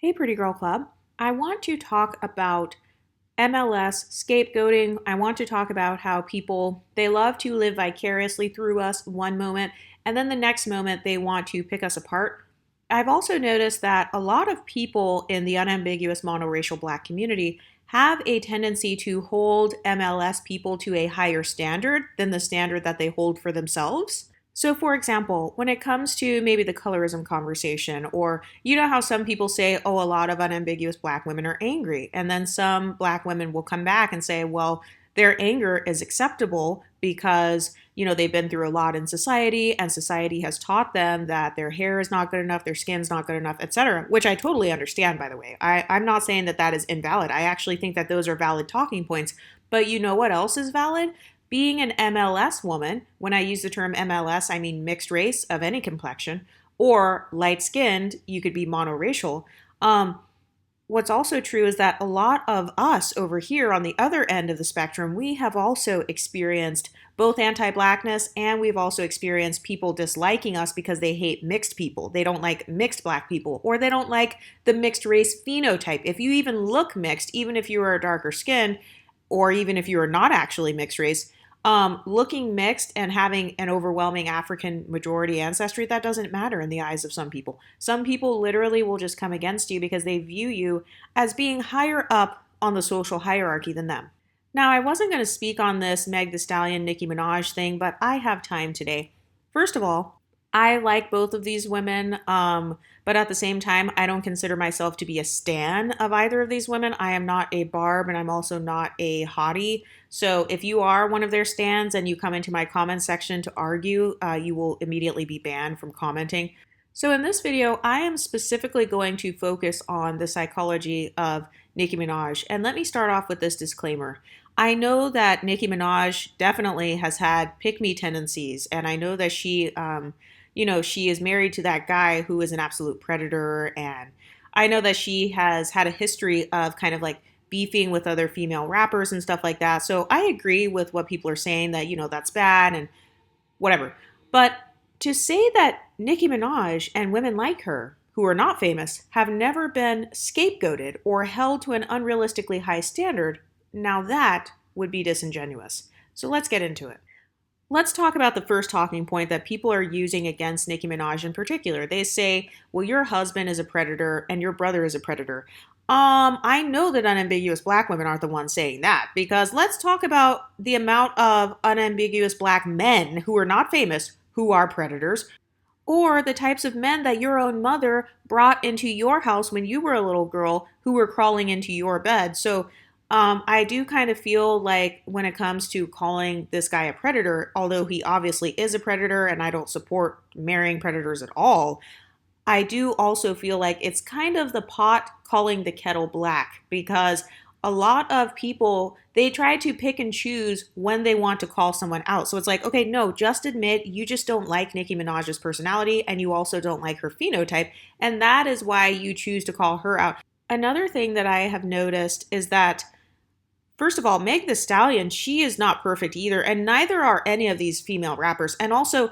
Hey, Pretty Girl Club. I want to talk about MLS scapegoating. I want to talk about how people they love to live vicariously through us one moment and then the next moment they want to pick us apart. I've also noticed that a lot of people in the unambiguous monoracial black community have a tendency to hold MLS people to a higher standard than the standard that they hold for themselves. So, for example, when it comes to maybe the colorism conversation, or you know how some people say, oh, a lot of unambiguous black women are angry. And then some black women will come back and say, well, their anger is acceptable because, they've been through a lot in society and society has taught them that their hair is not good enough, their skin's not good enough, etc., which I totally understand, by the way. I'm not saying that that is invalid. I actually think that those are valid talking points. But you know what else is valid? Being an MLS woman, when I use the term MLS, I mean mixed race of any complexion, or light skinned, you could be monoracial. What's also true is that a lot of us over here on the other end of the spectrum, we have also experienced both anti blackness and we've also experienced people disliking us because they hate mixed people. They don't like mixed black people or they don't like the mixed race phenotype. If you even look mixed, even if you are darker skinned or even if you are not actually mixed race, looking mixed and having an overwhelming African majority ancestry, that doesn't matter in the eyes of some people. Some people literally will just come against you because they view you as being higher up on the social hierarchy than them. Now, I wasn't going to speak on this Meg Thee Stallion, Nicki Minaj thing, but I have time today. First of all, I like both of these women, but at the same time, I don't consider myself to be a stan of either of these women. I am not a barb and I'm also not a hottie. So if you are one of their stans and you come into my comment section to argue, you will immediately be banned from commenting. So in this video, I am specifically going to focus on the psychology of Nicki Minaj. And let me start off with this disclaimer. I know that Nicki Minaj definitely has had pick-me tendencies, and I know that she is married to that guy who is an absolute predator. And I know that she has had a history of kind of like beefing with other female rappers and stuff like that. So I agree with what people are saying that, that's bad and whatever. But to say that Nicki Minaj and women like her, who are not famous, have never been scapegoated or held to an unrealistically high standard, now that would be disingenuous. So let's get into it. Let's talk about the first talking point that people are using against Nicki Minaj in particular. They say, well, your husband is a predator and your brother is a predator. I know that unambiguous black women aren't the ones saying that, because let's talk about the amount of unambiguous black men who are not famous who are predators, or the types of men that your own mother brought into your house when you were a little girl who were crawling into your bed. So I do kind of feel like when it comes to calling this guy a predator, although he obviously is a predator and I don't support marrying predators at all, I do also feel like it's kind of the pot calling the kettle black, because a lot of people, they try to pick and choose when they want to call someone out. So it's like, okay, no, just admit you just don't like Nicki Minaj's personality and you also don't like her phenotype. And that is why you choose to call her out. Another thing that I have noticed is that, first of all, Meg Thee Stallion, she is not perfect either, and neither are any of these female rappers. And also,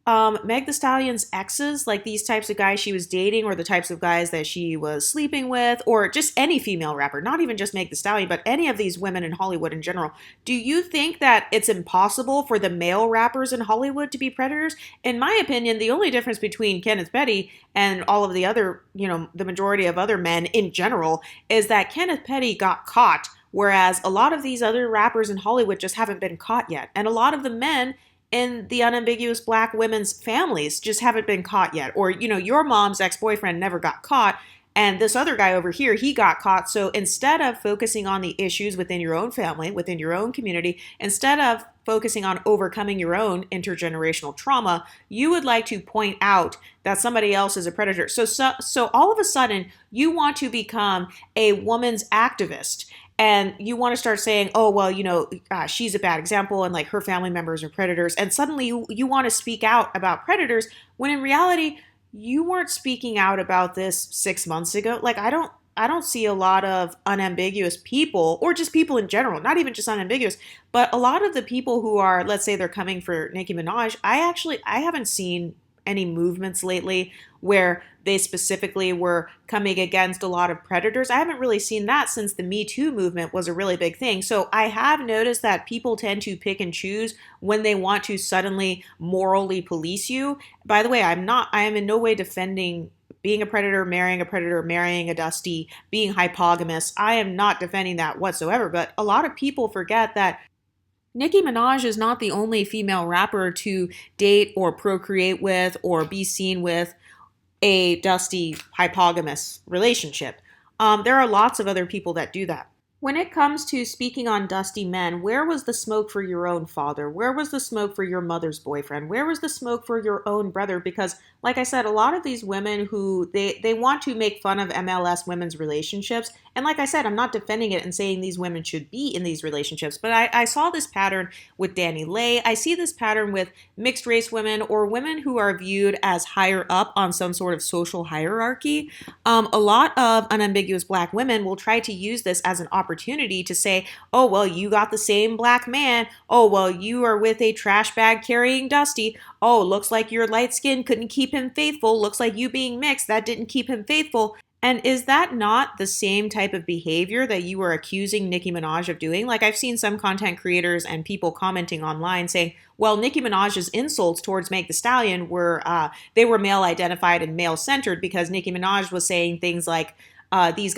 Meg Thee Stallion's exes, like these types of guys she was dating, or the types of guys that she was sleeping with, or just any female rapper, not even just Meg Thee Stallion, but any of these women in Hollywood in general. Do you think that it's impossible for the male rappers in Hollywood to be predators? In my opinion, the only difference between Kenneth Petty and all of the other, the majority of other men in general, is that Kenneth Petty got caught, whereas a lot of these other rappers in Hollywood just haven't been caught yet. And a lot of the men in the unambiguous black women's families just haven't been caught yet. Or, your mom's ex-boyfriend never got caught, and this other guy over here, he got caught. So instead of focusing on the issues within your own family, within your own community, instead of focusing on overcoming your own intergenerational trauma, you would like to point out that somebody else is a predator. So all of a sudden, you want to become a woman's activist. And you want to start saying, oh, well, she's a bad example and like her family members are predators. And suddenly you want to speak out about predators when in reality, you weren't speaking out about this 6 months ago. Like, I don't see a lot of unambiguous people, or just people in general, not even just unambiguous, but a lot of the people who are, let's say they're coming for Nicki Minaj, I haven't seen any movements lately where they specifically were coming against a lot of predators. I haven't really seen that since the Me Too movement was a really big thing. So I have noticed that people tend to pick and choose when they want to suddenly morally police you. By the way, I am in no way defending being a predator, marrying a dusty, being hypogamous. I am not defending that whatsoever. But a lot of people forget that Nicki Minaj is not the only female rapper to date or procreate with or be seen with a dusty hypogamous relationship. There are lots of other people that do that. When it comes to speaking on dusty men, where was the smoke for your own father? Where was the smoke for your mother's boyfriend? Where was the smoke for your own brother? Because, like I said, a lot of these women who they want to make fun of MLS women's relationships. And like I said, I'm not defending it and saying these women should be in these relationships. But I saw this pattern with Danny Lay. I see this pattern with mixed race women or women who are viewed as higher up on some sort of social hierarchy. A lot of unambiguous black women will try to use this as an opportunity to say, oh, well, you got the same black man. Oh, well, you are with a trash bag carrying Dusty. Oh, looks like your light skin couldn't keep him faithful. Looks like you being mixed, that didn't keep him faithful. And is that not the same type of behavior that you were accusing Nicki Minaj of doing? Like, I've seen some content creators and people commenting online saying, well, Nicki Minaj's insults towards Meg Thee Stallion were, they were male identified and male centered because Nicki Minaj was saying things like, this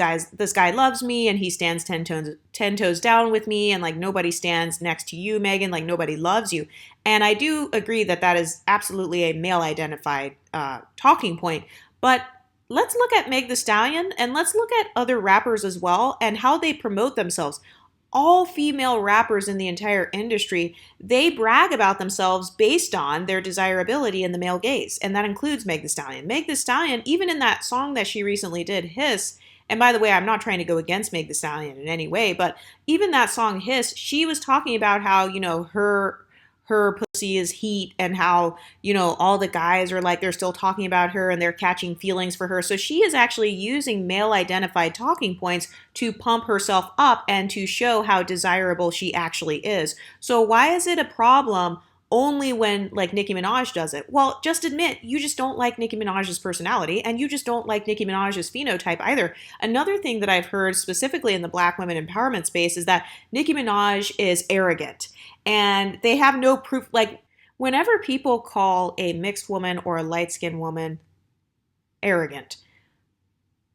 guy loves me and he stands 10 toes down with me, and like nobody stands next to you, Megan, like nobody loves you. And I do agree that that is absolutely a male identified talking point. But let's look at Meg Thee Stallion and let's look at other rappers as well and how they promote themselves. All female rappers in the entire industry, they brag about themselves based on their desirability in the male gaze. And that includes Meg Thee Stallion. Meg Thee Stallion, even in that song that she recently did, Hiss, and by the way, I'm not trying to go against Meg Thee Stallion in any way, but even that song Hiss, she was talking about how, her pussy is heat and how, all the guys are like, they're still talking about her and they're catching feelings for her. So she is actually using male identified talking points to pump herself up and to show how desirable she actually is. So why is it a problem only when like Nicki Minaj does it? Well, just admit you just don't like Nicki Minaj's personality and you just don't like Nicki Minaj's phenotype either. Another thing that I've heard specifically in the Black women empowerment space is that Nicki Minaj is arrogant and they have no proof. Like whenever people call a mixed woman or a light-skinned woman arrogant,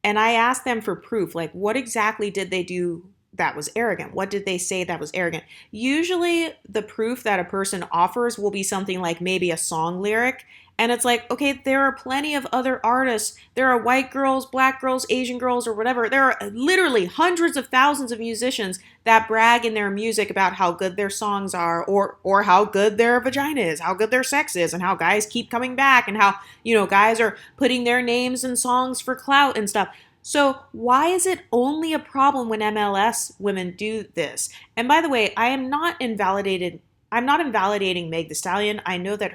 and I ask them for proof, like what exactly did they do that was arrogant? What did they say that was arrogant? Usually the proof that a person offers will be something like maybe a song lyric. And it's like, okay, there are plenty of other artists. There are white girls, black girls, Asian girls, or whatever. There are literally hundreds of thousands of musicians that brag in their music about how good their songs are or how good their vagina is, how good their sex is, and how guys keep coming back and how, guys are putting their names in songs for clout and stuff. So why is it only a problem when MLS women do this? And by the way, I'm not invalidating Meg Thee Stallion. I know that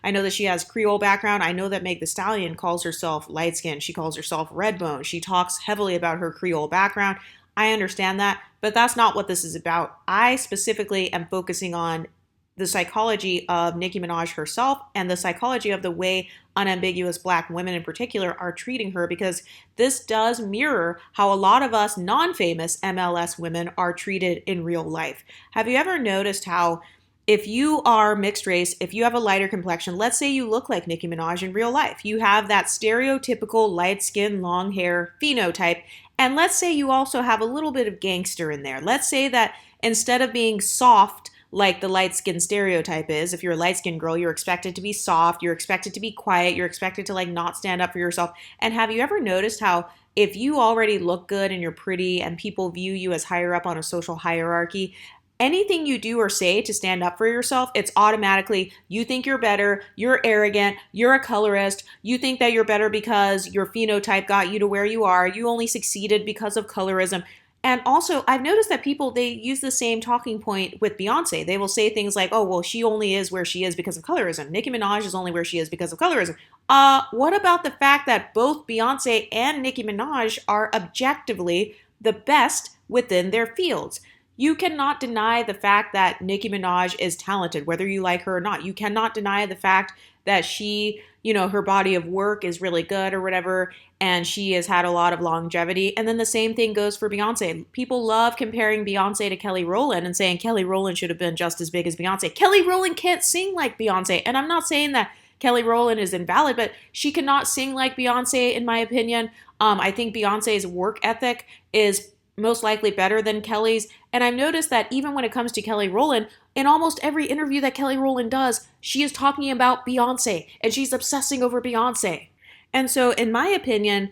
I know that she has Creole background. I know that Meg Thee Stallion calls herself light-skinned. She calls herself red bone. She talks heavily about her Creole background. I understand that, but that's not what this is about. I specifically am focusing on the psychology of Nicki Minaj herself and the psychology of the way unambiguous black women in particular are treating her, because this does mirror how a lot of us non-famous MLS women are treated in real life. Have you ever noticed how if you are mixed race, if you have a lighter complexion, let's say you look like Nicki Minaj in real life, you have that stereotypical light skin, long hair phenotype, and let's say you also have a little bit of gangster in there. Let's say that instead of being soft, like the light skin stereotype is, if you're a light skinned girl, you're expected to be soft, you're expected to be quiet, you're expected to like not stand up for yourself. And have you ever noticed how if you already look good and you're pretty and people view you as higher up on a social hierarchy, anything you do or say to stand up for yourself, it's automatically, you think you're better, you're arrogant, you're a colorist, you think that you're better because your phenotype got you to where you are, you only succeeded because of colorism. And also, I've noticed that people, they use the same talking point with Beyonce. They will say things like, oh, well, she only is where she is because of colorism. Nicki Minaj is only where she is because of colorism. What about the fact that both Beyonce and Nicki Minaj are objectively the best within their fields? You cannot deny the fact that Nicki Minaj is talented, whether you like her or not. You cannot deny the fact that she, you know, her body of work is really good or whatever, and she has had a lot of longevity. And then the same thing goes for Beyonce. People love comparing Beyonce to Kelly Rowland and saying Kelly Rowland should have been just as big as Beyonce. Kelly Rowland can't sing like Beyonce. And I'm not saying that Kelly Rowland is invalid, but she cannot sing like Beyonce, in my opinion. I think Beyonce's work ethic is most likely better than Kelly's. And I've noticed that even when it comes to Kelly Rowland, in almost every interview that Kelly Rowland does, she is talking about Beyonce and she's obsessing over Beyonce. And so, in my opinion,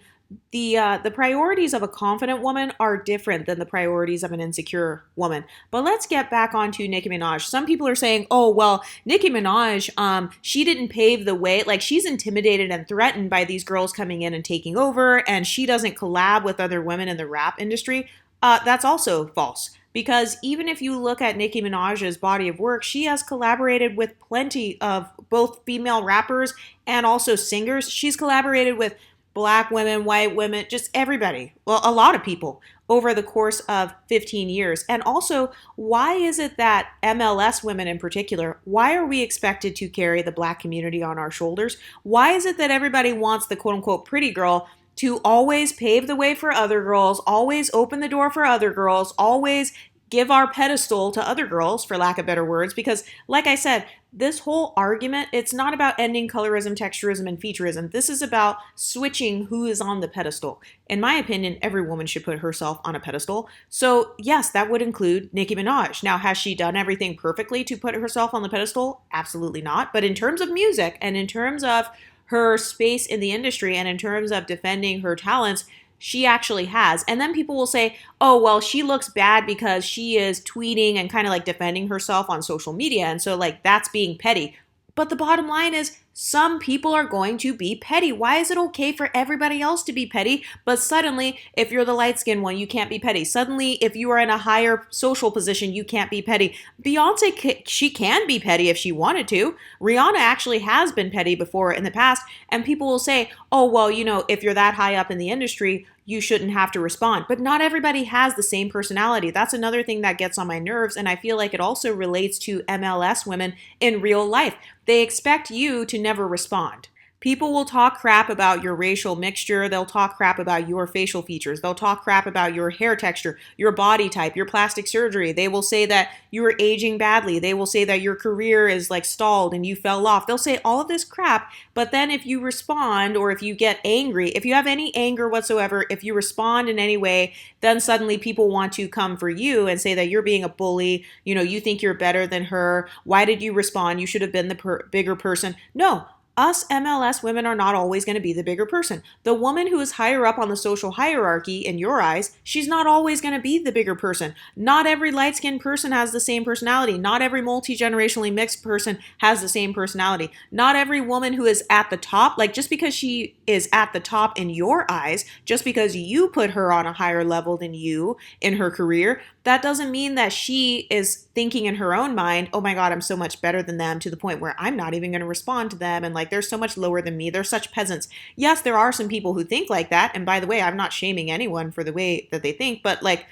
the priorities of a confident woman are different than the priorities of an insecure woman. But let's get back onto Nicki Minaj. Some people are saying, oh, well, Nicki Minaj, she didn't pave the way. Like, she's intimidated and threatened by these girls coming in and taking over, and she doesn't collab with other women in the rap industry. That's also false. Because even if you look at Nicki Minaj's body of work, she has collaborated with plenty of both female rappers and also singers. She's collaborated with Black women, white women, just everybody. Well, a lot of people over the course of 15 years. And also, why is it that MLS women in particular, why are we expected to carry the Black community on our shoulders? Why is it that everybody wants the quote unquote pretty girl to always pave the way for other girls, always open the door for other girls, always give our pedestal to other girls, for lack of better words? Because, like I said, this whole argument, it's not about ending colorism, texturism, and featureism. This is about switching who is on the pedestal. In my opinion, every woman should put herself on a pedestal. So yes, that would include Nicki Minaj. Now, has she done everything perfectly to put herself on the pedestal? Absolutely not. But in terms of music and in terms of her space in the industry and in terms of defending her talents, she actually has. And then people will say, oh, well, she looks bad because she is tweeting and kind of like defending herself on social media. And so like that's being petty. But the bottom line is some people are going to be petty. Why is it okay for everybody else to be petty? But suddenly, if you're the light-skinned one, you can't be petty. Suddenly, if you are in a higher social position, you can't be petty. Beyonce, she can be petty if she wanted to. Rihanna actually has been petty before in the past. And people will say, oh, well, you know, if you're that high up in the industry, you shouldn't have to respond. But not everybody has the same personality. That's another thing that gets on my nerves. And I feel like it also relates to MLS women in real life. They expect you to never respond. People will talk crap about your racial mixture. They'll talk crap about your facial features. They'll talk crap about your hair texture, your body type, your plastic surgery. They will say that you are aging badly. They will say that your career is like stalled and you fell off. They'll say all of this crap. But then if you respond or if you get angry, if you have any anger whatsoever, if you respond in any way, then suddenly people want to come for you and say that you're being a bully. You know, you think you're better than her. Why did you respond? You should have been the bigger person. No. Us MLS women are not always going to be the bigger person. The woman who is higher up on the social hierarchy in your eyes, she's not always going to be the bigger person. Not every light-skinned person has the same personality. Not every multi-generationally mixed person has the same personality. Not every woman who is at the top, like just because she is at the top in your eyes, just because you put her on a higher level than you in her career, that doesn't mean that she is thinking in her own mind, oh my God, I'm so much better than them to the point where I'm not even going to respond to them. And like, they're so much lower than me. They're such peasants. Yes, there are some people who think like that. And by the way, I'm not shaming anyone for the way that they think, but like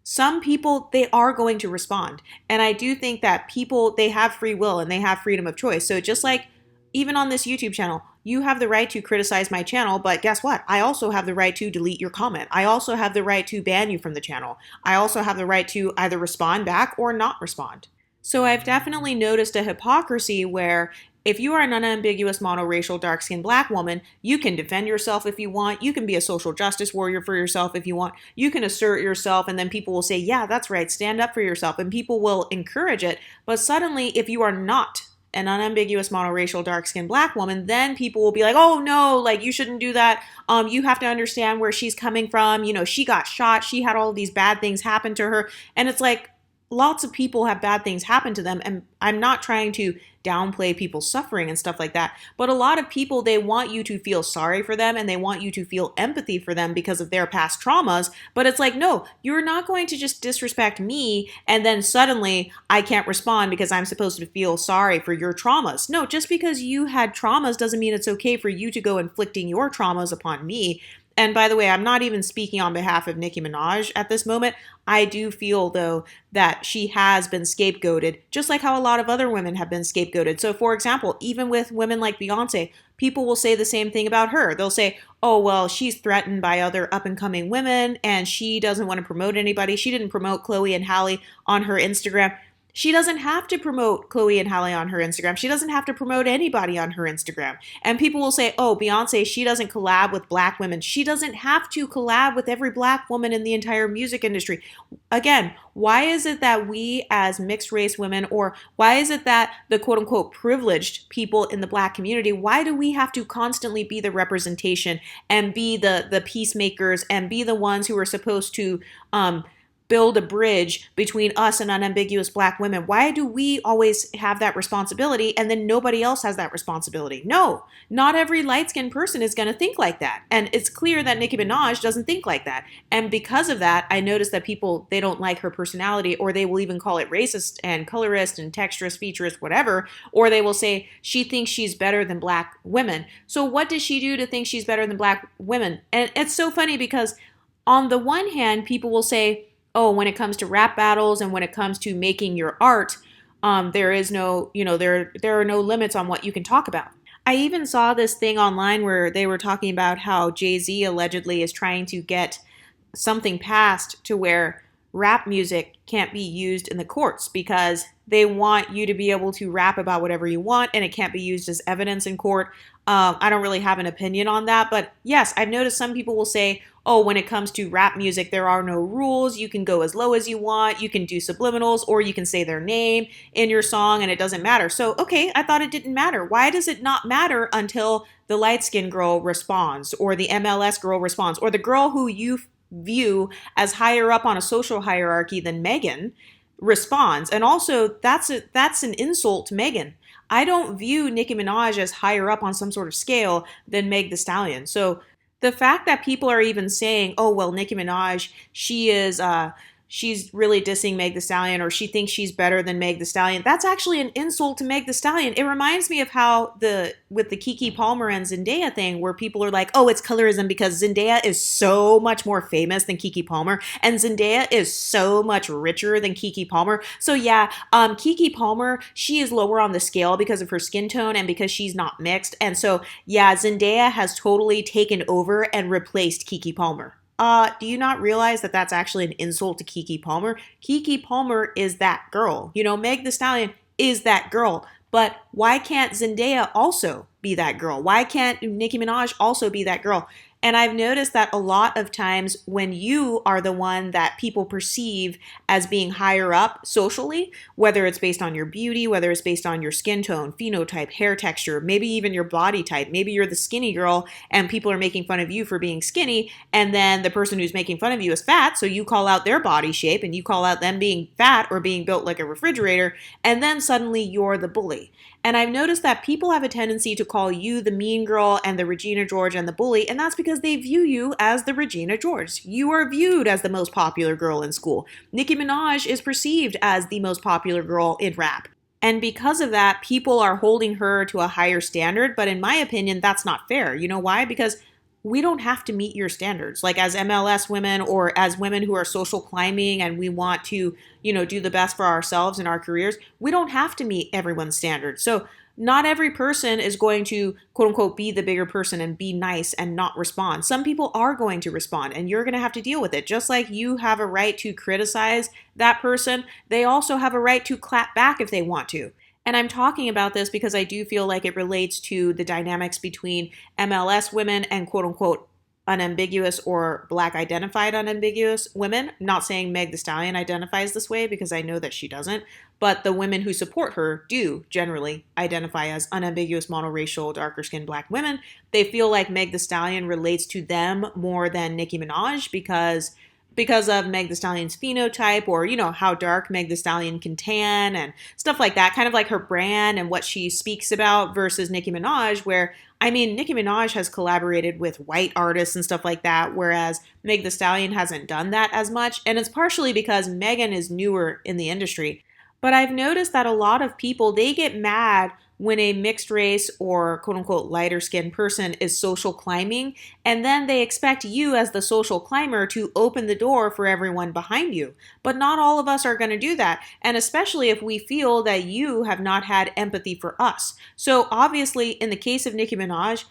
some people, they are going to respond. And I do think that people, they have free will and they have freedom of choice. So just like even on this YouTube channel, you have the right to criticize my channel, but guess what? I also have the right to delete your comment. I also have the right to ban you from the channel. I also have the right to either respond back or not respond. So I've definitely noticed a hypocrisy where if you are an unambiguous monoracial dark-skinned Black woman, you can defend yourself if you want. You can be a social justice warrior for yourself if you want. You can assert yourself and then people will say, yeah, that's right, stand up for yourself, and people will encourage it. But suddenly, if you are not an unambiguous monoracial dark-skinned Black woman, then people will be like, oh no, like you shouldn't do that. You have to understand where she's coming from. You know, she got shot. She had all of these bad things happen to her. And it's like, lots of people have bad things happen to them. And I'm not trying to downplay people's suffering and stuff like that. But a lot of people, they want you to feel sorry for them and they want you to feel empathy for them because of their past traumas. But it's like, no, you're not going to just disrespect me and then suddenly I can't respond because I'm supposed to feel sorry for your traumas. No, just because you had traumas doesn't mean it's okay for you to go inflicting your traumas upon me. And by the way, I'm not even speaking on behalf of Nicki Minaj at this moment. I do feel, though, that she has been scapegoated, just like how a lot of other women have been scapegoated. So, for example, even with women like Beyonce, people will say the same thing about her. They'll say, oh, well, she's threatened by other up and coming women and she doesn't want to promote anybody. She didn't promote Chloe and Halle on her Instagram. She doesn't have to promote Chloe and Halle on her Instagram. She doesn't have to promote anybody on her Instagram. And people will say, oh, Beyonce, she doesn't collab with black women. She doesn't have to collab with every black woman in the entire music industry. Again, why is it that we as mixed race women, or why is it that the quote unquote privileged people in the black community, why do we have to constantly be the representation and be the peacemakers and be the ones who are supposed to build a bridge between us and unambiguous black women? Why do we always have that responsibility and then nobody else has that responsibility? No, not every light-skinned person is going to think like that. And it's clear that Nicki Minaj doesn't think like that. And because of that, I noticed that people, they don't like her personality, or they will even call it racist and colorist and texturist, featurist, whatever, or they will say she thinks she's better than black women. So what does she do to think she's better than black women? And it's so funny because on the one hand, people will say, oh, when it comes to rap battles and when it comes to making your art, there is no, there are no limits on what you can talk about. I even saw this thing online where they were talking about how Jay-Z allegedly is trying to get something passed to where rap music can't be used in the courts because they want you to be able to rap about whatever you want and it can't be used as evidence in court. I don't really have an opinion on that, but yes, I've noticed some people will say, oh, when it comes to rap music, there are no rules. You can go as low as you want. You can do subliminals, or you can say their name in your song and it doesn't matter. So, okay, I thought it didn't matter. Why does it not matter until the light-skinned girl responds, or the MLS girl responds, or the girl who you view as higher up on a social hierarchy than Megan responds? And also, that's an insult to Megan. I don't view Nicki Minaj as higher up on some sort of scale than Meg Thee Stallion. So the fact that people are even saying, oh, well, Nicki Minaj, she's really dissing Meg Thee Stallion, or she thinks she's better than Meg Thee Stallion, that's actually an insult to Meg Thee Stallion. It reminds me of how with the Keke Palmer and Zendaya thing, where people are like, oh, it's colorism because Zendaya is so much more famous than Keke Palmer, and Zendaya is so much richer than Keke Palmer. So yeah, Keke Palmer, she is lower on the scale because of her skin tone and because she's not mixed. And so yeah, Zendaya has totally taken over and replaced Keke Palmer. Do you not realize that that's actually an insult to Keke Palmer? Keke Palmer is that girl. Meg Thee Stallion is that girl. But why can't Zendaya also be that girl? Why can't Nicki Minaj also be that girl? And I've noticed that a lot of times when you are the one that people perceive as being higher up socially, whether it's based on your beauty, whether it's based on your skin tone, phenotype, hair texture, maybe even your body type, maybe you're the skinny girl and people are making fun of you for being skinny, and then the person who's making fun of you is fat, so you call out their body shape and you call out them being fat or being built like a refrigerator, and then suddenly you're the bully. And I've noticed that people have a tendency to call you the mean girl and the Regina George and the bully, and that's because they view you as the Regina George. You are viewed as the most popular girl in school. Nicki Minaj is perceived as the most popular girl in rap. And because of that, people are holding her to a higher standard, but in my opinion, that's not fair. You know why? Because we don't have to meet your standards. Like as MLS women or as women who are social climbing and we want to, do the best for ourselves and our careers, we don't have to meet everyone's standards. So not every person is going to, quote unquote, be the bigger person and be nice and not respond. Some people are going to respond and you're going to have to deal with it. Just like you have a right to criticize that person, they also have a right to clap back if they want to. And I'm talking about this because I do feel like it relates to the dynamics between MLS women and quote unquote unambiguous or black identified unambiguous women. I'm not saying Meg Thee Stallion identifies this way because I know that she doesn't, but the women who support her do generally identify as unambiguous monoracial darker skinned black women. They feel like Meg Thee Stallion relates to them more than Nicki Minaj because of Meg Thee Stallion's phenotype, or, how dark Meg Thee Stallion can tan and stuff like that, kind of like her brand and what she speaks about, versus Nicki Minaj, where, Nicki Minaj has collaborated with white artists and stuff like that, whereas Meg Thee Stallion hasn't done that as much. And it's partially because Megan is newer in the industry. But I've noticed that a lot of people, they get mad when a mixed race or quote unquote lighter skinned person is social climbing, and then they expect you as the social climber to open the door for everyone behind you. But not all of us are going to do that. And especially if we feel that you have not had empathy for us. So obviously, in the case of Nicki Minaj,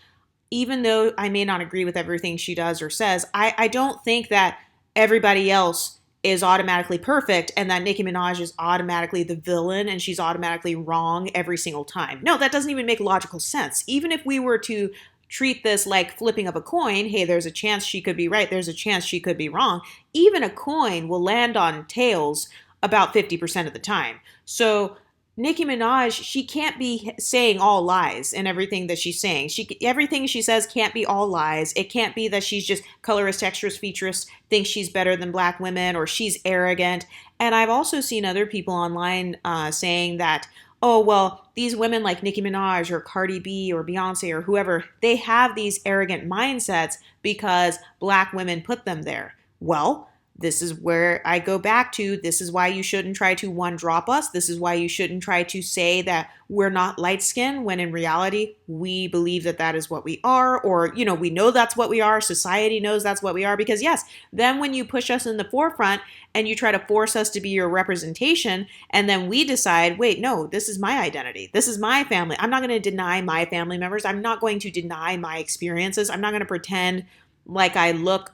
even though I may not agree with everything she does or says, I don't think that everybody else is automatically perfect and that Nicki Minaj is automatically the villain and she's automatically wrong every single time. No, that doesn't even make logical sense. Even if we were to treat this like flipping of a coin, hey, there's a chance she could be right, there's a chance she could be wrong, even a coin will land on tails about 50% of the time. So Nicki Minaj, she can't be saying all lies in everything that she's saying. Everything she says can't be all lies. It can't be that she's just colorist, texturist, featurist, thinks she's better than black women, or she's arrogant. And I've also seen other people online saying that, oh, well, these women like Nicki Minaj or Cardi B or Beyonce or whoever, they have these arrogant mindsets because black women put them there. Well, this is where I go back to, this is why you shouldn't try to one drop us. This is why you shouldn't try to say that we're not light skinned when in reality, we believe that that is what we are, or, you know, we know that's what we are. Society knows that's what we are, because yes, then when you push us in the forefront and you try to force us to be your representation, and then we decide, wait, no, this is my identity. This is my family. I'm not going to deny my family members. I'm not going to deny my experiences. I'm not going to pretend like I look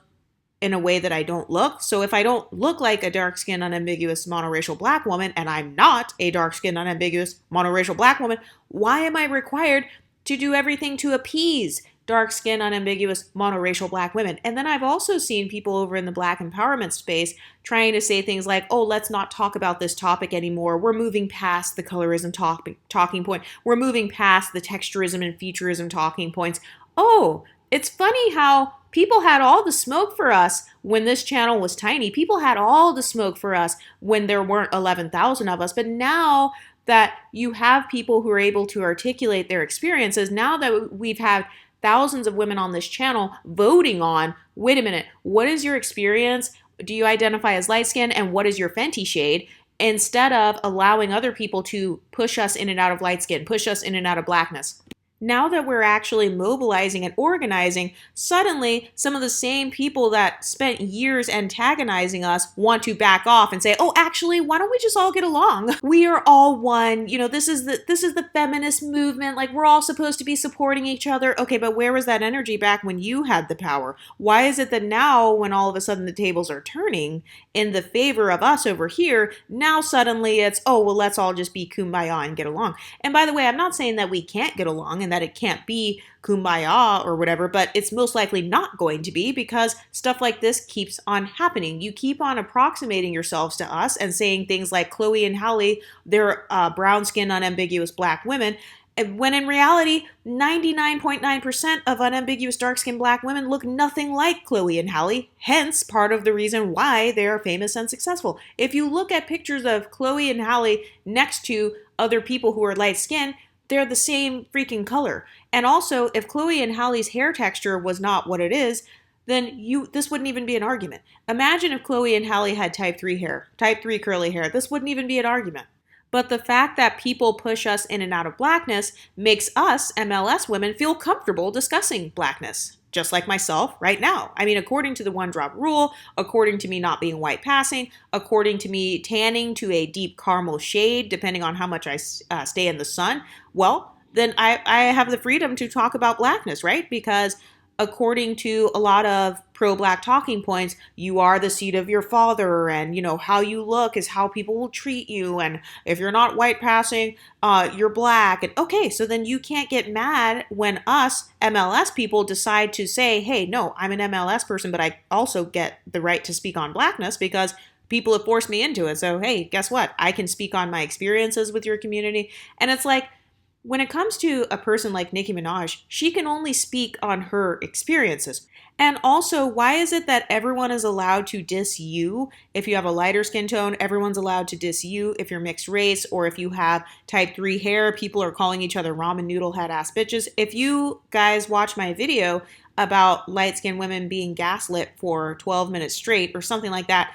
in a way that I don't look. So if I don't look like a dark-skinned, unambiguous, monoracial black woman, and I'm not a dark-skinned, unambiguous, monoracial black woman, why am I required to do everything to appease dark-skinned, unambiguous, monoracial black women? And then I've also seen people over in the black empowerment space trying to say things like, oh, let's not talk about this topic anymore. We're moving past the colorism talking point. We're moving past the texturism and featurism talking points. Oh, it's funny how people had all the smoke for us when this channel was tiny. People had all the smoke for us when there weren't 11,000 of us. But now that you have people who are able to articulate their experiences, now that we've had thousands of women on this channel voting on, wait a minute, what is your experience? Do you identify as light skinned? And what is your Fenty shade? Instead of allowing other people to push us in and out of light skin, push us in and out of blackness. Now that we're actually mobilizing and organizing, suddenly some of the same people that spent years antagonizing us want to back off and say, oh, actually, why don't we just all get along? We are all one. You know, this is the feminist movement. Like, we're all supposed to be supporting each other. Okay, but where was that energy back when you had the power? Why is it that now, when all of a sudden the tables are turning in the favor of us over here, now suddenly it's, oh, well, let's all just be kumbaya and get along. And by the way, I'm not saying that we can't get along and that it can't be kumbaya or whatever, but it's most likely not going to be, because stuff like this keeps on happening. You keep on approximating yourselves to us and saying things like Chloe and Halle, they're brown-skinned, unambiguous black women, when in reality, 99.9% of unambiguous dark-skinned black women look nothing like Chloe and Halle, hence part of the reason why they are famous and successful. If you look at pictures of Chloe and Halle next to other people who are light-skinned, they're the same freaking color. And also, if Chloe and Halle's hair texture was not what it is, then this wouldn't even be an argument. Imagine if Chloe and Halle had type 3 hair, type 3 curly hair. This wouldn't even be an argument. But the fact that people push us in and out of blackness makes us, MLS women, feel comfortable discussing blackness. Just like myself right now. I mean, according to the one drop rule, according to me not being white passing, according to me tanning to a deep caramel shade, depending on how much I stay in the sun, well, then I have the freedom to talk about blackness, right? Because according to a lot of pro-black talking points, you are the seed of your father, and you know how you look is how people will treat you, and if you're not white passing, you're black. And okay, so then you can't get mad when us MLS people decide to say, hey, no, I'm an MLS person, but I also get the right to speak on blackness because people have forced me into it. So hey, guess what? I can speak on my experiences with your community. And it's like, when it comes to a person like Nicki Minaj, she can only speak on her experiences. And also, why is it that everyone is allowed to diss you? If you have a lighter skin tone, everyone's allowed to diss you. If you're mixed race or if you have type 3 hair, people are calling each other ramen noodle head ass bitches. If you guys watch my video about light-skinned women being gaslit for 12 minutes straight or something like that,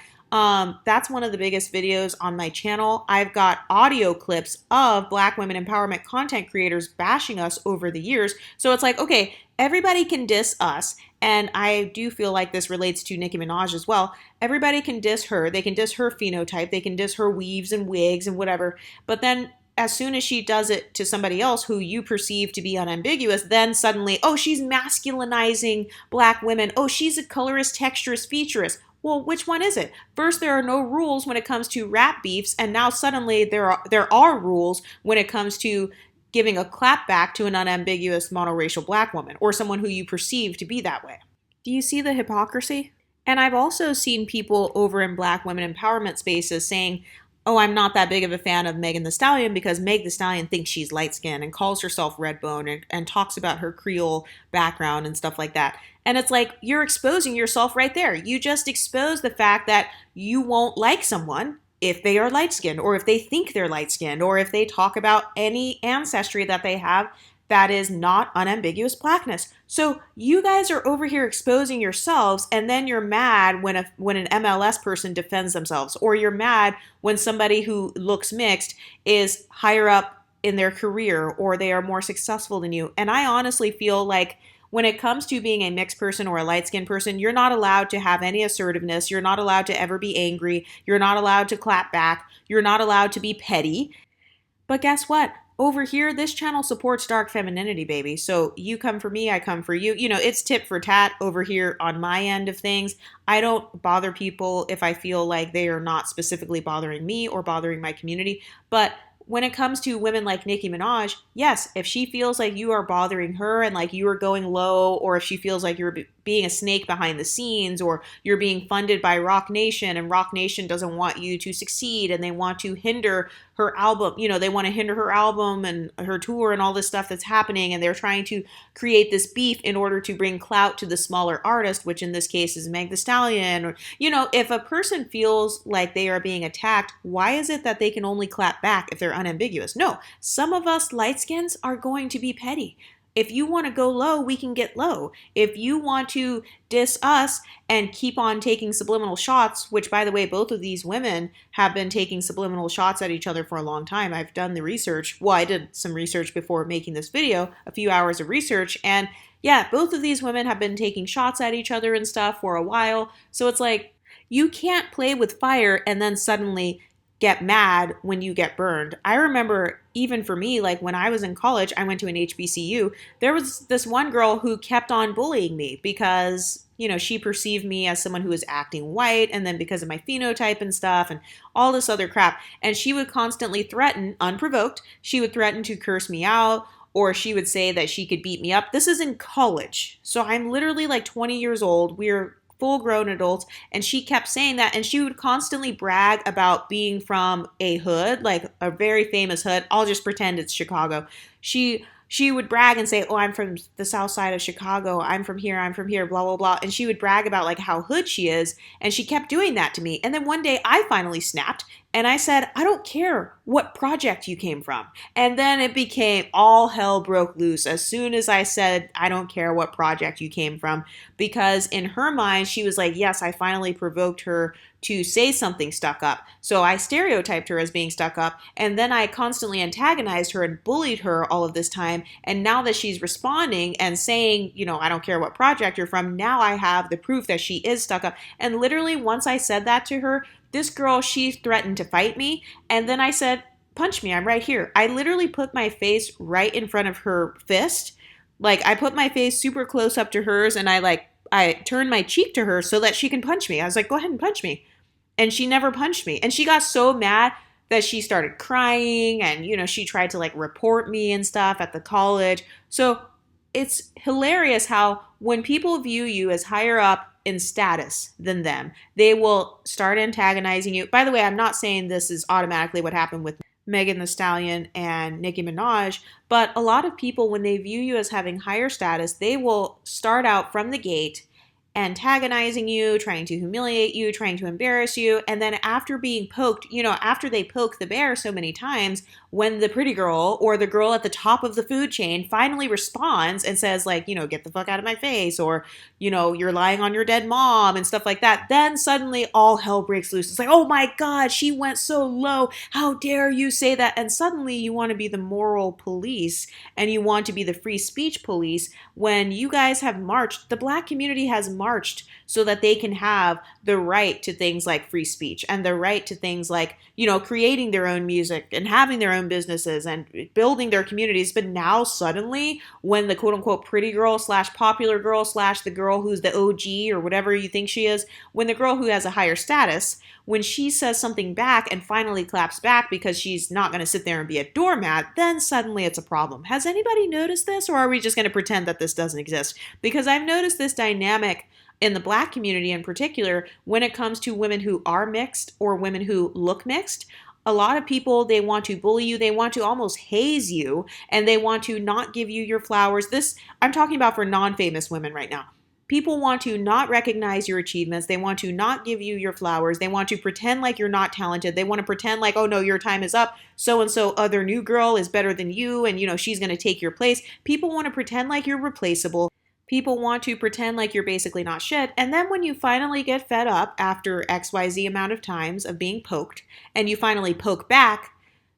That's one of the biggest videos on my channel. I've got audio clips of Black women empowerment content creators bashing us over the years. So it's like, okay, everybody can diss us. And I do feel like this relates to Nicki Minaj as well. Everybody can diss her. They can diss her phenotype. They can diss her weaves and wigs and whatever. But then as soon as she does it to somebody else who you perceive to be unambiguous, then suddenly, oh, she's masculinizing Black women. Oh, she's a colorist, texturist, featurist. Well, which one is it? First, there are no rules when it comes to rap beefs, and now suddenly there are rules when it comes to giving a clap back to an unambiguous monoracial Black woman or someone who you perceive to be that way. Do you see the hypocrisy? And I've also seen people over in Black women empowerment spaces saying, oh, I'm not that big of a fan of Megan Thee Stallion because Meg Thee Stallion thinks she's light-skinned and calls herself Redbone and talks about her Creole background and stuff like that. And it's like, you're exposing yourself right there. You just expose the fact that you won't like someone if they are light-skinned or if they think they're light-skinned or if they talk about any ancestry that they have that is not unambiguous Blackness. So you guys are over here exposing yourselves, and then you're mad when an MLS person defends themselves, or you're mad when somebody who looks mixed is higher up in their career or they are more successful than you. And I honestly feel like when it comes to being a mixed person or a light-skinned person, you're not allowed to have any assertiveness. You're not allowed to ever be angry. You're not allowed to clap back. You're not allowed to be petty. But guess what? Over here, this channel supports dark femininity, baby. So you come for me, I come for you. You know, it's tit for tat over here on my end of things. I don't bother people if I feel like they are not specifically bothering me or bothering my community. But when it comes to women like Nicki Minaj, yes, if she feels like you are bothering her and like you are going low, or if she feels like you're being a snake behind the scenes, or you're being funded by Roc Nation and Roc Nation doesn't want you to succeed and they want to hinder her album, you know, they want to hinder her album and her tour and all this stuff that's happening, and they're trying to create this beef in order to bring clout to the smaller artist, which in this case is Meg Thee Stallion. Or, you know, if a person feels like they are being attacked, why is it that they can only clap back if they're unambiguous? No, some of us light skins are going to be petty. If you want to go low, we can get low. If you want to diss us and keep on taking subliminal shots, which, by the way, both of these women have been taking subliminal shots at each other for a long time. I've done the research. Well, I did some research before making this video, a few hours of research. And yeah, both of these women have been taking shots at each other and stuff for a while. So it's like, you can't play with fire and then suddenly get mad when you get burned. I remember even for me, like when I was in college, I went to an HBCU. There was this one girl who kept on bullying me because, you know, she perceived me as someone who was acting white, and then because of my phenotype and stuff and all this other crap. And she would constantly threaten, unprovoked, she would threaten to curse me out, or she would say that she could beat me up. This is in college. So I'm literally like 20 years old. We're full-grown adults, and she kept saying that, and she would constantly brag about being from a hood, like a very famous hood. I'll just pretend it's Chicago. She would brag and say, oh, I'm from the south side of Chicago. I'm from here, blah, blah, blah. And she would brag about like how hood she is. And she kept doing that to me. And then one day I finally snapped and I said, I don't care what project you came from. And then it became all hell broke loose as soon as I said, I don't care what project you came from. Because in her mind, she was like, yes, I finally provoked her to say something stuck up. So I stereotyped her as being stuck up, and then I constantly antagonized her and bullied her all of this time. And now that she's responding and saying, you know, I don't care what project you're from, now I have the proof that she is stuck up. And literally once I said that to her, this girl, she threatened to fight me. And then I said, punch me, I'm right here. I literally put my face right in front of her fist. Like I put my face super close up to hers, and I turned my cheek to her so that she can punch me. I was like, go ahead and punch me. And she never punched me. And she got so mad that she started crying, and, you know, she tried to like report me and stuff at the college. So it's hilarious how when people view you as higher up in status than them, they will start antagonizing you. By the way, I'm not saying this is automatically what happened with Megan Thee Stallion and Nicki Minaj, but a lot of people, when they view you as having higher status, they will start out from the gate antagonizing you, trying to humiliate you, trying to embarrass you. And then after being poked, after they poke the bear so many times, when the pretty girl or the girl at the top of the food chain finally responds and says, like, get the fuck out of my face, or, you're lying on your dead mom and stuff like that, then suddenly all hell breaks loose. It's like, oh my God, she went so low. How dare you say that? And suddenly you want to be the moral police and you want to be the free speech police when you guys have marched. The Black community has marched so that they can have the right to things like free speech and the right to things like, creating their own music and having their own businesses and building their communities. But now suddenly, when the quote unquote pretty girl / popular girl / the girl who's the OG or whatever you think she is, when the girl who has a higher status, when she says something back and finally claps back because she's not going to sit there and be a doormat, then suddenly it's a problem. Has anybody noticed this, or are we just going to pretend that this doesn't exist? Because I've noticed this dynamic in the Black community in particular when it comes to women who are mixed or women who look mixed. A lot of people, they want to bully you, they want to almost haze you, and they want to not give you your flowers. This, I'm talking about for non-famous women right now. People want to not recognize your achievements. They want to not give you your flowers. They want to pretend like you're not talented. They want to pretend like, oh no, your time is up. So-and-so other new girl is better than you, and she's going to take your place. People want to pretend like you're replaceable. People want to pretend like you're basically not shit. And then when you finally get fed up after XYZ amount of times of being poked, and you finally poke back,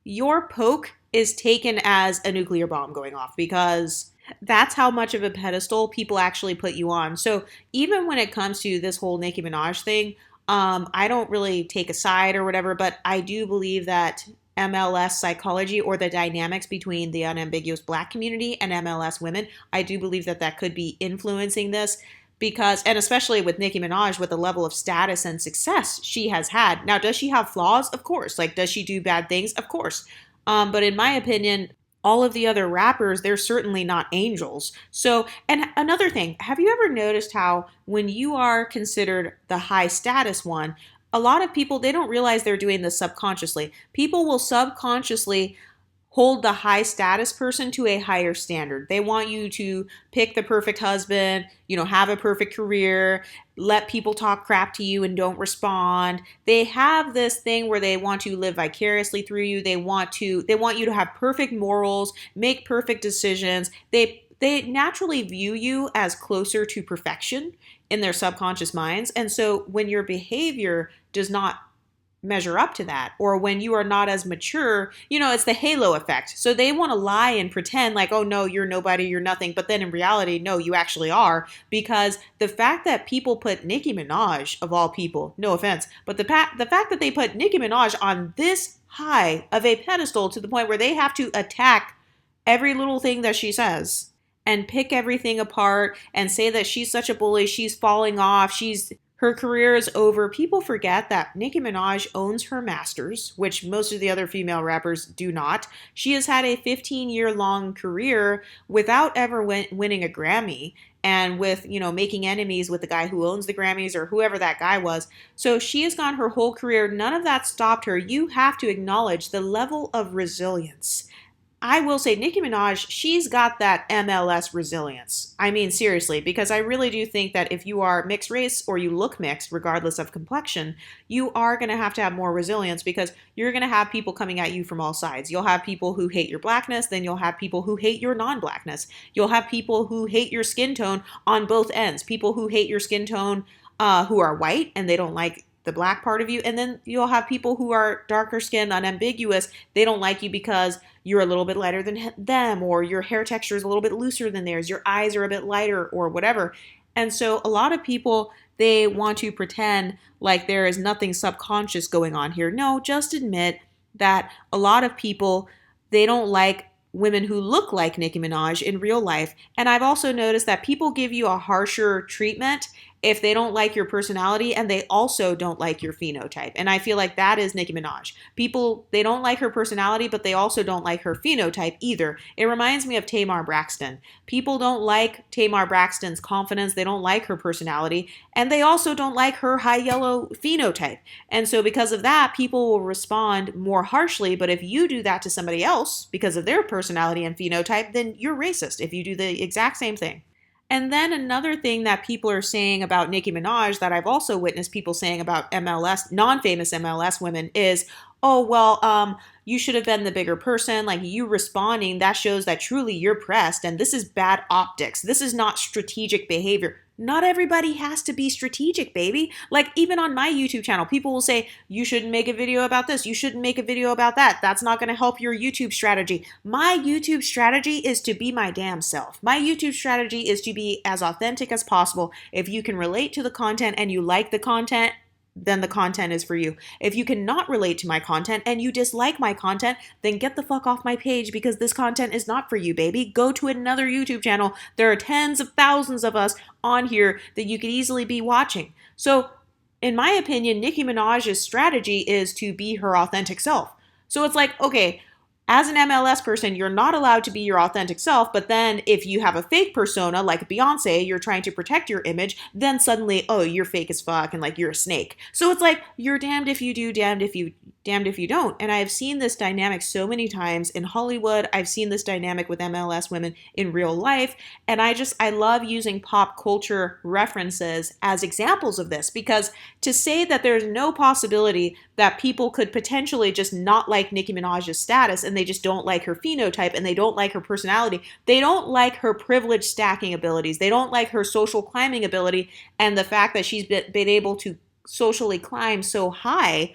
your poke is taken as a nuclear bomb going off, because that's how much of a pedestal people actually put you on. So even when it comes to this whole Nicki Minaj thing, I don't really take a side or whatever, but I do believe that MLS psychology, or the dynamics between the unambiguous Black community and MLS women, I do believe that that could be influencing this, because, and especially with Nicki Minaj, with the level of status and success she has had. Now, does she have flaws? Of course. Like, does she do bad things? Of course. But in my opinion, all of the other rappers, they're certainly not angels. So, and another thing, have you ever noticed how when you are considered the high status one, a lot of people, they don't realize they're doing this subconsciously. People will subconsciously hold the high status person to a higher standard. They want you to pick the perfect husband, have a perfect career, let people talk crap to you and don't respond. They have this thing where they want to live vicariously through you. They want you to have perfect morals, make perfect decisions. They naturally view you as closer to perfection in their subconscious minds. And so when your behavior does not measure up to that, or when you are not as mature, it's the halo effect. So they want to lie and pretend like, oh no, you're nobody, you're nothing. But then in reality, no, you actually are, because the fact that people put Nicki Minaj, of all people, no offense, but the fact that they put Nicki Minaj on this high of a pedestal to the point where they have to attack every little thing that she says and pick everything apart and say that she's such a bully, she's falling off, her career is over. People forget that Nicki Minaj owns her masters, which most of the other female rappers do not. She has had a 15-year-long career without ever winning a Grammy, and with, making enemies with the guy who owns the Grammys or whoever that guy was. So she has gone her whole career. None of that stopped her. You have to acknowledge the level of resilience. I will say Nicki Minaj, she's got that MLS resilience. I mean, seriously, because I really do think that if you are mixed race or you look mixed, regardless of complexion, you are going to have more resilience, because you're going to have people coming at you from all sides. You'll have people who hate your blackness, then you'll have people who hate your non-blackness. You'll have people who hate your skin tone on both ends. People who hate your skin tone who are white and they don't like the Black part of you. And then you'll have people who are darker skinned, unambiguous. They don't like you because you're a little bit lighter than them, or your hair texture is a little bit looser than theirs. Your eyes are a bit lighter, or whatever. And so a lot of people, they want to pretend like there is nothing subconscious going on here. No, just admit that a lot of people, they don't like women who look like Nicki Minaj in real life. And I've also noticed that people give you a harsher treatment if they don't like your personality, and they also don't like your phenotype. And I feel like that is Nicki Minaj. People, they don't like her personality, but they also don't like her phenotype either. It reminds me of Tamar Braxton. People don't like Tamar Braxton's confidence. They don't like her personality. And they also don't like her high yellow phenotype. And so because of that, people will respond more harshly. But if you do that to somebody else because of their personality and phenotype, then you're racist if you do the exact same thing. And then another thing that people are saying about Nicki Minaj that I've also witnessed people saying about MLS, non-famous MLS women is, oh, well, you should have been the bigger person. Like you responding, that shows that truly you're pressed. And this is bad optics. This is not strategic behavior. Not everybody has to be strategic, baby. Like even on my YouTube channel, people will say, you shouldn't make a video about this. You shouldn't make a video about that. That's not going to help your YouTube strategy. My YouTube strategy is to be my damn self. My YouTube strategy is to be as authentic as possible. If you can relate to the content and you like the content, then the content is for you. If you cannot relate to my content and you dislike my content, then get the fuck off my page because this content is not for you, baby. Go to another YouTube channel. There are tens of thousands of us on here that you could easily be watching. So, in my opinion, Nicki Minaj's strategy is to be her authentic self. So it's like, okay, as an MLS person, you're not allowed to be your authentic self, but then if you have a fake persona like Beyonce, you're trying to protect your image, then suddenly, oh, you're fake as fuck and like you're a snake. So it's like you're damned if you do, damned if you don't. And I've seen this dynamic so many times in Hollywood. I've seen this dynamic with MLS women in real life, and I love using pop culture references as examples of this because to say that there's no possibility that people could potentially just not like Nicki Minaj's status and they just don't like her phenotype and they don't like her personality. They don't like her privilege stacking abilities. They don't like her social climbing ability and the fact that she's been able to socially climb so high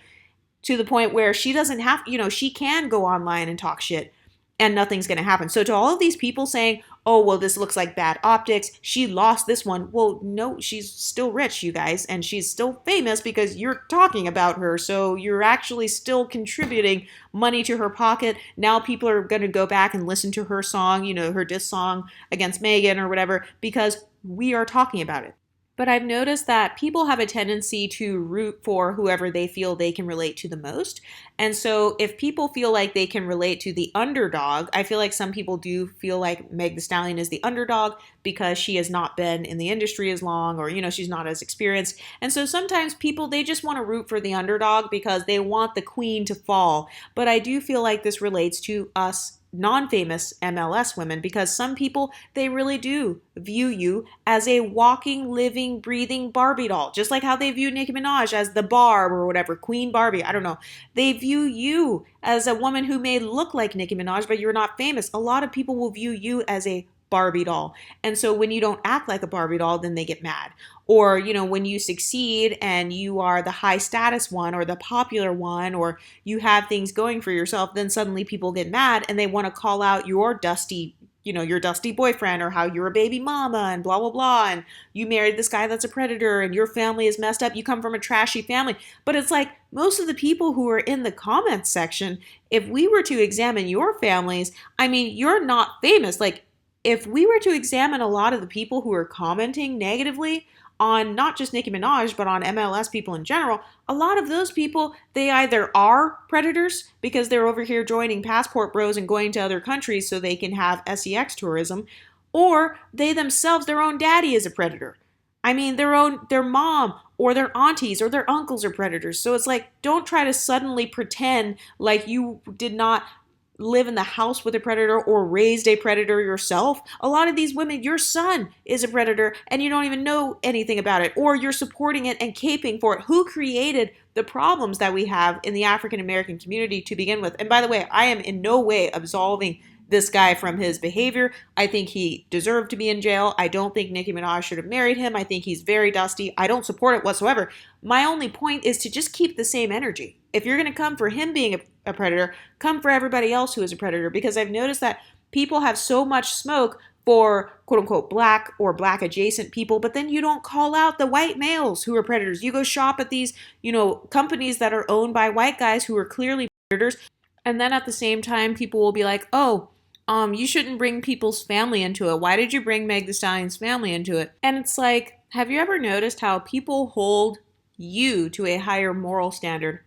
to the point where she doesn't have, she can go online and talk shit and nothing's going to happen. So to all of these people saying, oh, well, this looks like bad optics, she lost this one. Well, no, she's still rich, you guys, and she's still famous because you're talking about her. So you're actually still contributing money to her pocket. Now people are going to go back and listen to her song, her diss song against Megan or whatever, because we are talking about it. But I've noticed that people have a tendency to root for whoever they feel they can relate to the most. And so if people feel like they can relate to the underdog, I feel like some people do feel like Meg Thee Stallion is the underdog because she has not been in the industry as long or, she's not as experienced. And so sometimes people, they just want to root for the underdog because they want the queen to fall. But I do feel like this relates to us non-famous MLS women because some people, they really do view you as a walking, living, breathing Barbie doll, just like how they view Nicki Minaj as the Barb or whatever, Queen Barbie, I don't know. They view you as a woman who may look like Nicki Minaj, but you're not famous. A lot of people will view you as a Barbie doll. And so when you don't act like a Barbie doll, then they get mad. Or, when you succeed and you are the high status one or the popular one, or you have things going for yourself, then suddenly people get mad and they want to call out your dusty boyfriend or how you're a baby mama and blah, blah, blah. And you married this guy that's a predator and your family is messed up. You come from a trashy family. But it's like most of the people who are in the comments section, if we were to examine your families, you're not famous. Like, if we were to examine a lot of the people who are commenting negatively on not just Nicki Minaj, but on MLS people in general, a lot of those people, they either are predators because they're over here joining passport bros and going to other countries so they can have sex tourism, or they themselves, their own daddy is a predator. Their mom or their aunties or their uncles are predators. So it's like, don't try to suddenly pretend like you did not live in the house with a predator or raised a predator yourself. A lot of these women, your son is a predator and you don't even know anything about it, or you're supporting it and caping for it. Who created the problems that we have in the African American community to begin with? And by the way, I am in no way absolving this guy from his behavior. I think he deserved to be in jail. I don't think Nicki Minaj should have married him. I think he's very dusty. I don't support it whatsoever. My only point is to just keep the same energy. If you're going to come for him being a predator, come for everybody else who is a predator, because I've noticed that people have so much smoke for quote unquote black or black adjacent people, but then you don't call out the white males who are predators. You go shop at these, companies that are owned by white guys who are clearly predators. And then at the same time, people will be like, oh, you shouldn't bring people's family into it. Why did you bring Meg Thee Stallion's family into it? And it's like, have you ever noticed how people hold you to a higher moral standard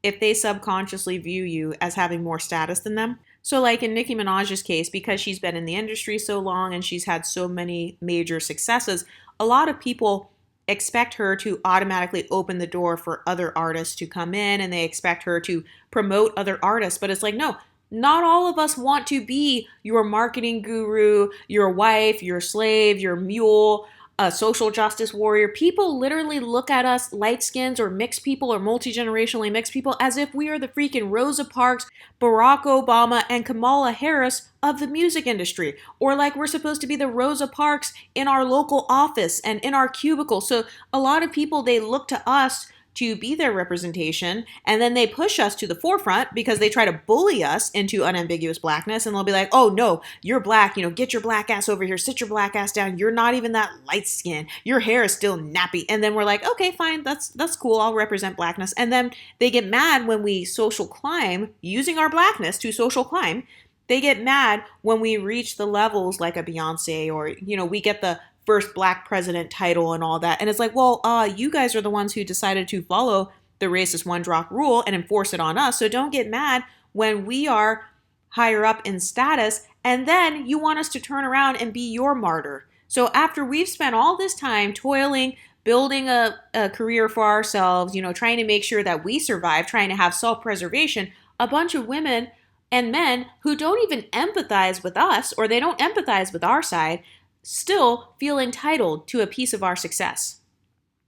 if they subconsciously view you as having more status than them? So like in Nicki Minaj's case, because she's been in the industry so long and she's had so many major successes, a lot of people expect her to automatically open the door for other artists to come in and they expect her to promote other artists. But it's like, no, Not all of us want to be your marketing guru, your wife, your slave, your mule, a social justice warrior. People literally look at us, light skins or mixed people or multi-generationally mixed people, as if we are the freaking Rosa Parks, Barack Obama, and Kamala Harris of the music industry, or like we're supposed to be the Rosa Parks in our local office and in our cubicle. So a lot of people, they look to us to be their representation, and then they push us to the forefront because they try to bully us into unambiguous blackness, and they'll be like, oh no, you're black, get your black ass over here, sit your black ass down, you're not even that light skin, your hair is still nappy. And then we're like, okay, fine, that's cool, I'll represent blackness. And then they get mad when we social climb, using our blackness to social climb. They get mad when we reach the levels like a Beyonce, or we get the first black president title and all that. And it's like, well, you guys are the ones who decided to follow the racist one drop rule and enforce it on us. So don't get mad when we are higher up in status and then you want us to turn around and be your martyr. So after we've spent all this time toiling, building a career for ourselves, trying to make sure that we survive, trying to have self-preservation, a bunch of women and men who don't even empathize with us, or they don't empathize with our side, still feel entitled to a piece of our success.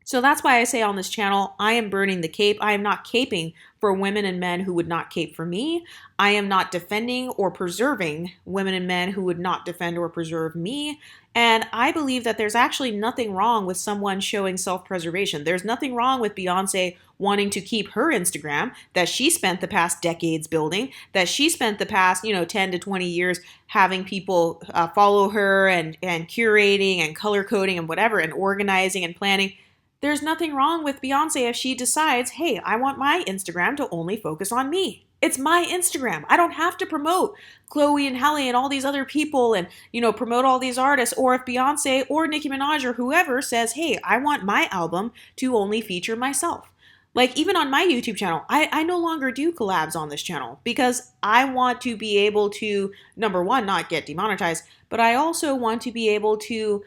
So that's why I say on this channel, I am burning the cape. I am not caping for women and men who would not cape for me. I am not defending or preserving women and men who would not defend or preserve me. And I believe that there's actually nothing wrong with someone showing self-preservation. There's nothing wrong with Beyonce wanting to keep her Instagram that she spent the past decades building, that she spent the past, 10 to 20 years having people follow her and curating and color coding and whatever and organizing and planning. There's nothing wrong with Beyonce if she decides, hey, I want my Instagram to only focus on me. It's my Instagram. I don't have to promote Chloe and Halle and all these other people and, promote all these artists. Or if Beyonce or Nicki Minaj or whoever says, hey, I want my album to only feature myself. Like even on my YouTube channel, I no longer do collabs on this channel because I want to be able to, number one, not get demonetized, but I also want to be able to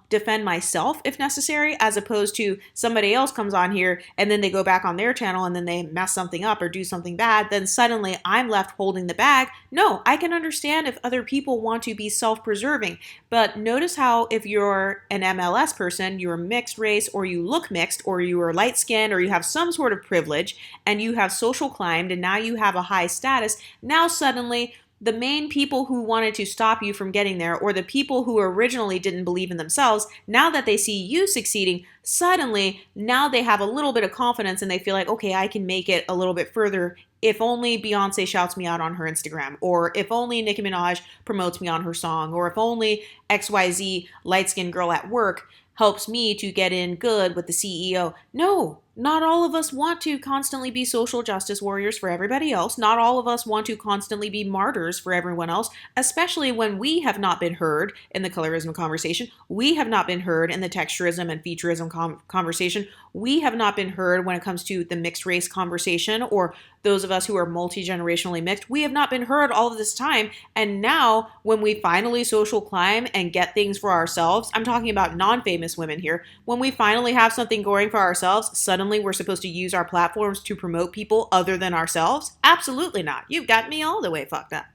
defend myself if necessary, as opposed to somebody else comes on here and then they go back on their channel and then they mess something up or do something bad, then suddenly I'm left holding the bag. No, I can understand if other people want to be self-preserving, but notice how if you're an MLS person, you're mixed race or you look mixed or you are light-skinned or you have some sort of privilege and you have social climbed and now you have a high status, now suddenly the main people who wanted to stop you from getting there, or the people who originally didn't believe in themselves, now that they see you succeeding, suddenly now they have a little bit of confidence and they feel like, okay, I can make it a little bit further if only Beyonce shouts me out on her Instagram, or if only Nicki Minaj promotes me on her song, or if only XYZ light-skinned girl at work helps me to get in good with the CEO. No, not all of us want to constantly be social justice warriors for everybody else. Not all of us want to constantly be martyrs for everyone else, especially when we have not been heard in the colorism conversation. We have not been heard in the texturism and featureism conversation. We have not been heard when it comes to the mixed race conversation, or those of us who are multi-generationally mixed. We have not been heard all of this time. And now when we finally social climb and get things for ourselves, I'm talking about non-famous women here, when we finally have something going for ourselves, suddenly we're supposed to use our platforms to promote people other than ourselves? Absolutely not. You've got me all the way fucked up.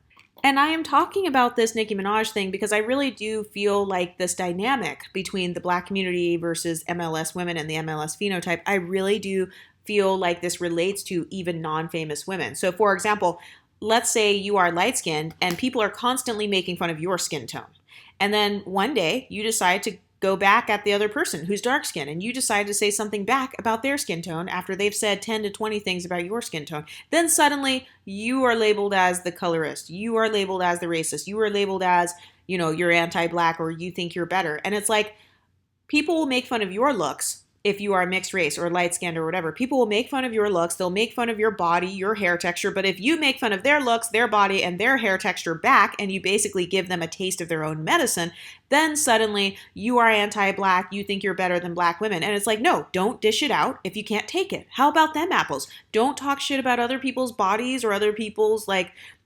And I am talking about this Nicki Minaj thing because I really do feel like this dynamic between the black community versus MLS women and the MLS phenotype, I really do feel like this relates to even non-famous women. So for example, let's say you are light-skinned and people are constantly making fun of your skin tone. And then one day you decide to go back at the other person who's dark skinned and you decide to say something back about their skin tone after they've said 10 to 20 things about your skin tone. Then suddenly you are labeled as the colorist. You are labeled as the racist. You are labeled as, you're anti-black or you think you're better. And it's like people will make fun of your looks. If you are mixed race or light-skinned or whatever, people will make fun of your looks. They'll make fun of your body, your hair texture. But if you make fun of their looks, their body, and their hair texture back, and you basically give them a taste of their own medicine, then suddenly you are anti-black. You think you're better than black women. And it's like, no, don't dish it out if you can't take it. How about them apples? Don't talk shit about other people's bodies or other people's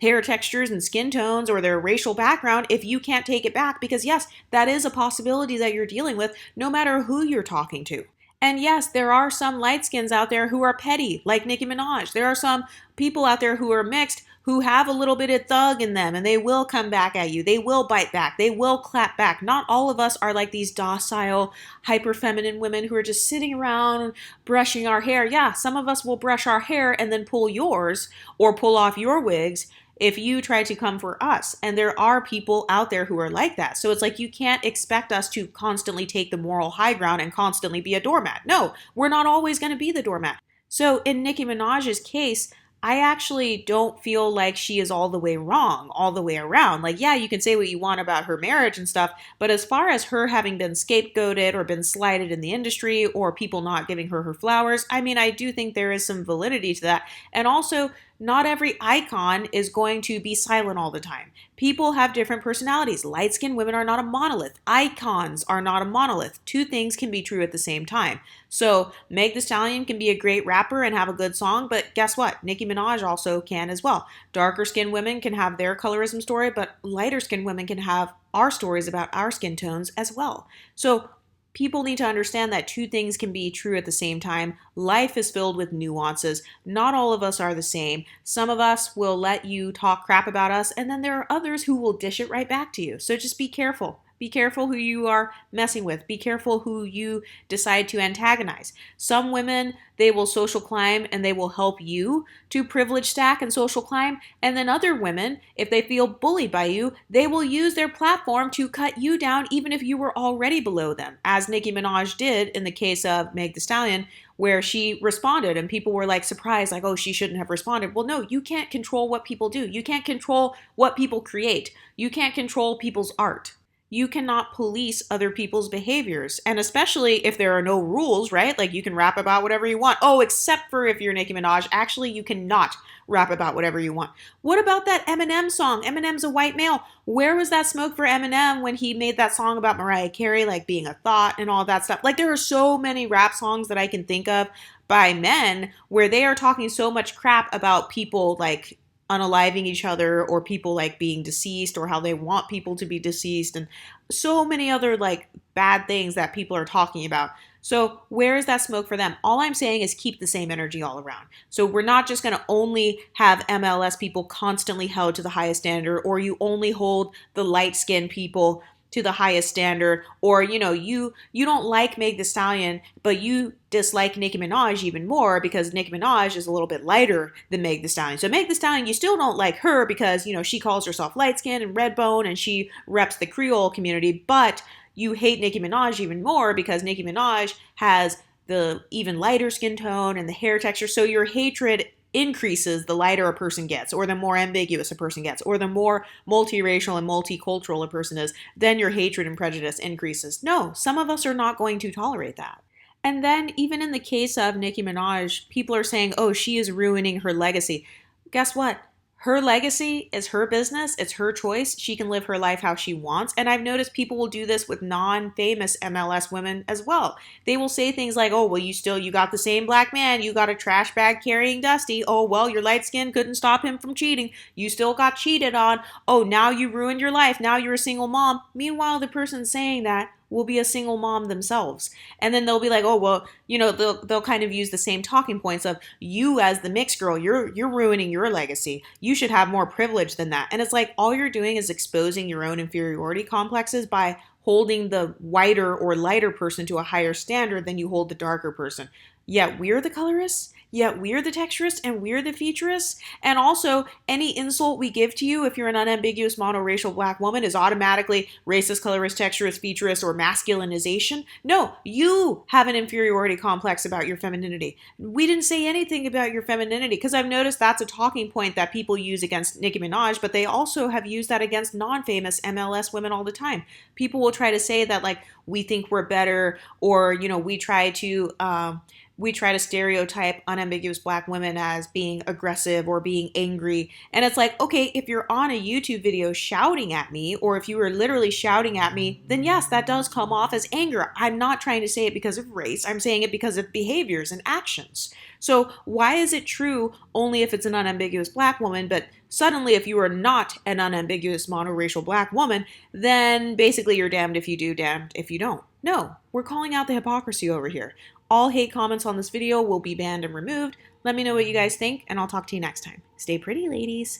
hair textures and skin tones or their racial background if you can't take it back. Because yes, that is a possibility that you're dealing with no matter who you're talking to. And yes, there are some light skins out there who are petty, like Nicki Minaj. There are some people out there who are mixed who have a little bit of thug in them and they will come back at you. They will bite back. They will clap back. Not all of us are like these docile, hyper feminine women who are just sitting around brushing our hair. Yeah, some of us will brush our hair and then pull yours or pull off your wigs if you try to come for us. And there are people out there who are like that. So it's like you can't expect us to constantly take the moral high ground and constantly be a doormat. No, we're not always going to be the doormat. So in Nicki Minaj's case, I actually don't feel like she is all the way wrong, all the way around. Like, yeah, you can say what you want about her marriage and stuff, but as far as her having been scapegoated or been slighted in the industry or people not giving her flowers, I mean, I do think there is some validity to that. And also, not every icon is going to be silent all the time. People have different personalities. Light-skinned women are not a monolith. Icons are not a monolith. Two things can be true at the same time. So Meg Thee Stallion can be a great rapper and have a good song, but guess what? Nicki Minaj also can as well. Darker skinned women can have their colorism story, but lighter skinned women can have our stories about our skin tones as well. So people need to understand that two things can be true at the same time. Life is filled with nuances. Not all of us are the same. Some of us will let you talk crap about us, and then there are others who will dish it right back to you. So just be careful. Be careful who you are messing with. Be careful who you decide to antagonize. Some women, they will social climb and they will help you to privilege stack and social climb. And then other women, if they feel bullied by you, they will use their platform to cut you down even if you were already below them, as Nicki Minaj did in the case of Meg Thee Stallion, where she responded and people were like surprised, like, oh, she shouldn't have responded. Well, no, you can't control what people do. You can't control what people create. You can't control people's art. You cannot police other people's behaviors. And especially if there are no rules, right? Like you can rap about whatever you want. Oh, except for if you're Nicki Minaj. Actually, you cannot rap about whatever you want. What about that Eminem song? Eminem's a white male. Where was that smoke for Eminem when he made that song about Mariah Carey, like being a thought and all that stuff? Like there are so many rap songs that I can think of by men where they are talking so much crap about people like unaliving each other or people like being deceased or how they want people to be deceased and so many other like bad things that people are talking about. So where is that smoke for them? All I'm saying is keep the same energy all around. So we're not just going to only have MLS people constantly held to the highest standard, or you only hold the light-skinned people to the highest standard, or you don't like Meg Thee Stallion, but you dislike Nicki Minaj even more because Nicki Minaj is a little bit lighter than Meg Thee Stallion. So Meg Thee Stallion, you still don't like her because she calls herself light skinned and red bone and she reps the Creole community, but you hate Nicki Minaj even more because Nicki Minaj has the even lighter skin tone and the hair texture. So your hatred increases the lighter a person gets, or the more ambiguous a person gets, or the more multiracial and multicultural a person is, then your hatred and prejudice increases. No, some of us are not going to tolerate that. And then even in the case of Nicki Minaj, people are saying, oh, she is ruining her legacy. Guess what? Her legacy is her business. It's her choice. She can live her life how she wants. And I've noticed people will do this with non-famous MLS women as well. They will say things like, oh, well, you got the same black man. You got a trash bag carrying Dusty. Oh, well, your light skin couldn't stop him from cheating. You still got cheated on. Oh, now you ruined your life. Now you're a single mom. Meanwhile, the person saying that will be a single mom themselves. And then they'll be like, oh, well, they'll kind of use the same talking points of you as the mixed girl, you're ruining your legacy. You should have more privilege than that. And it's like all you're doing is exposing your own inferiority complexes by holding the whiter or lighter person to a higher standard than you hold the darker person. Yet we're the colorists, yet we're the texturists, and we're the featurists. And also, any insult we give to you if you're an unambiguous monoracial black woman is automatically racist, colorist, texturist, featurist, or masculinization. No, you have an inferiority complex about your femininity. We didn't say anything about your femininity because I've noticed that's a talking point that people use against Nicki Minaj, but they also have used that against non-famous MLS women all the time. People will try to say that like we think we're better, or we try to stereotype unambiguous black women as being aggressive or being angry. And it's like, okay, if you're on a YouTube video shouting at me, or if you were literally shouting at me, then yes, that does come off as anger. I'm not trying to say it because of race. I'm saying it because of behaviors and actions. So why is it true only if it's an unambiguous black woman, but suddenly if you are not an unambiguous monoracial black woman, then basically you're damned if you do, damned if you don't? No, we're calling out the hypocrisy over here. All hate comments on this video will be banned and removed. Let me know what you guys think, and I'll talk to you next time. Stay pretty, ladies.